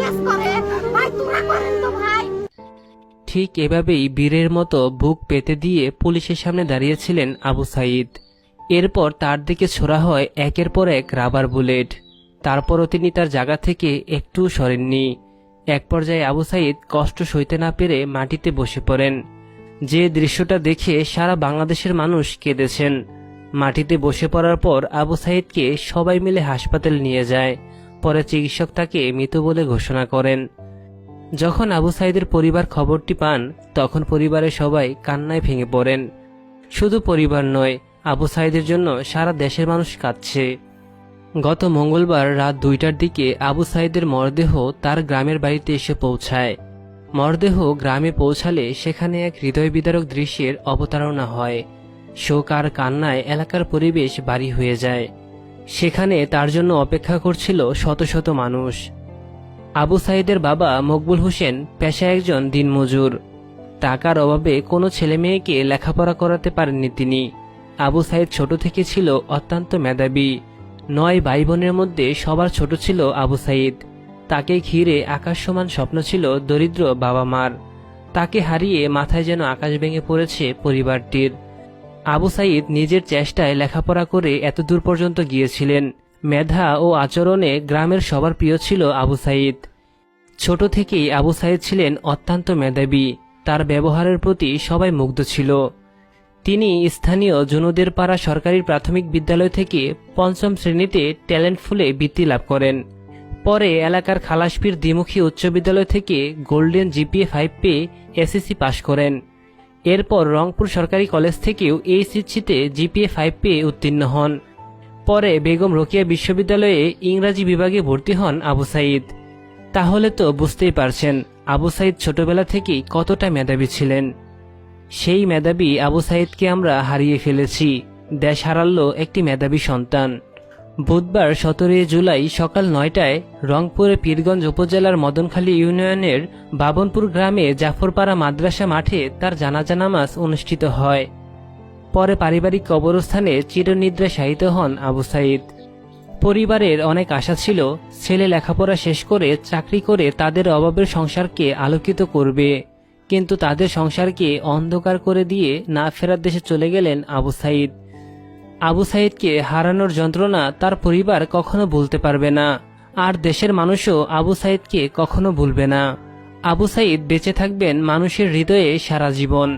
কাজ করে ভাই, তোমরা করেন তো ভাই। ঠিক এভাবেই বীরের মতো বুক পেতে দিয়ে পুলিশের সামনে দাঁড়িয়েছিলেন আবু সাঈদ। এরপর তার দিকে ছোড়া হয় একের পর এক রাবার বুলেট। তারপরও তিনি তার জায়গা থেকে একটু সরেননি। এক পর্যায়ে আবু সাঈদ কষ্ট সইতে না পেরে মাটিতে বসে পড়েন। যে দৃশ্যটা দেখে সারা বাংলাদেশের মানুষ কেঁদেছেন। মাটিতে বসে পড়ার পর আবু সাঈদকে সবাই মিলে হাসপাতালে নিয়ে যায়। পরে চিকিৎসক তাকে মৃত বলে ঘোষণা করেন। যখন আবু সাঈদের পরিবার খবরটি পান, তখন পরিবারের সবাই কান্নায় ভেঙে পড়েন। শুধু পরিবার নয়, আবু সাঈদের জন্য সারা দেশের মানুষ কাঁদছে। গত মঙ্গলবার রাত 2টার দিকে আবু সাঈদের মরদেহ তার গ্রামের বাড়িতে এসে পৌঁছায়। মরদেহ গ্রামে পৌঁছালে সেখানে এক হৃদয় বিদারক দৃশ্যের অবতারণা হয়। শোক আর কান্নায় এলাকার পরিবেশ ভারী হয়ে যায়। সেখানে তার জন্য অপেক্ষা করছিল শত শত মানুষ। আবু সাঈদের বাবা মকবুল হোসেন পেশায় একজন দিনমজুর। টাকার অভাবে কোনো ছেলে মেয়েকে লেখাপড়া করাতে পারেননি তিনি। আবু সাঈদ ছোট থেকে ছিল অত্যন্ত মেধাবী। 9 ভাই বোনের মধ্যে সবার ছোট ছিল আবু সাঈদ। তাকে ঘিরে আকাশ সমান স্বপ্ন ছিল দরিদ্র বাবা মার। তাকে হারিয়ে মাথায় যেন আকাশ ভেঙে পড়েছে পরিবারটির। আবু সাঈদ নিজের চেষ্টায় লেখাপড়া করে এতদূর পর্যন্ত গিয়েছিলেন। মেধা ও আচরণে গ্রামের সবার প্রিয় ছিল আবু সাঈদ। ছোট থেকেই আবু সাঈদ ছিলেন অত্যন্ত মেধাবী। তার ব্যবহারের প্রতি সবাই মুগ্ধ ছিল। তিনি স্থানীয় জুনুদের পাড়া সরকারি প্রাথমিক বিদ্যালয় থেকে 5ম শ্রেণীতে ট্যালেন্ট ফুলে বৃত্তি লাভ করেন। পরে এলাকার খালাসপীর দ্বিমুখী উচ্চ বিদ্যালয় থেকে গোল্ডেন জিপিএ 5 পেয়ে এসএসসি পাশ করেন। এরপর রংপুর সরকারি কলেজ থেকেও এইচএসসিতে জিপিএ 5 পেয়ে উত্তীর্ণ হন। পরে বেগম রোকেয়া বিশ্ববিদ্যালয়ে ইংরাজি বিভাগে ভর্তি হন আবু সাঈদ। তাহলে তো বুঝতেই পারছেন আবু সাঈদ ছোটবেলা থেকেই কতটা মেধাবী ছিলেন। সেই মেধাবী আবু সাঈদকে আমরা হারিয়ে ফেলেছি। দেশ হারালো একটি মেধাবী সন্তান। বুধবার 17 জুলাই সকাল 9টায় রংপুরের পীরগঞ্জ উপজেলার মদনখালী ইউনিয়নের বাবনপুর গ্রামে জাফরপাড়া মাদ্রাসা মাঠে তার জানাজা নামাজ অনুষ্ঠিত হয়। পরে পারিবারিক কবরস্থানে চিরনিদ্রায় শায়িত হন আবু সাঈদ। পরিবারের অনেক আশা ছিল ছেলে লেখাপড়া শেষ করে চাকরি করে তাদের অভাবের সংসারকে আলোকিত করবে, কিন্তু তাদের সংসারকে অন্ধকার করে দিয়ে না ফেরার দেশে চলে গেলেন আবু সাঈদ। আবু সাঈদকে হারানোর যন্ত্রণা তার পরিবার কখনো ভুলতে পারবে না, আর দেশের মানুষও আবু সাঈদকে কখনো ভুলবে না। আবু সাঈদ বেঁচে থাকবেন মানুষের হৃদয়ে সারা জীবন।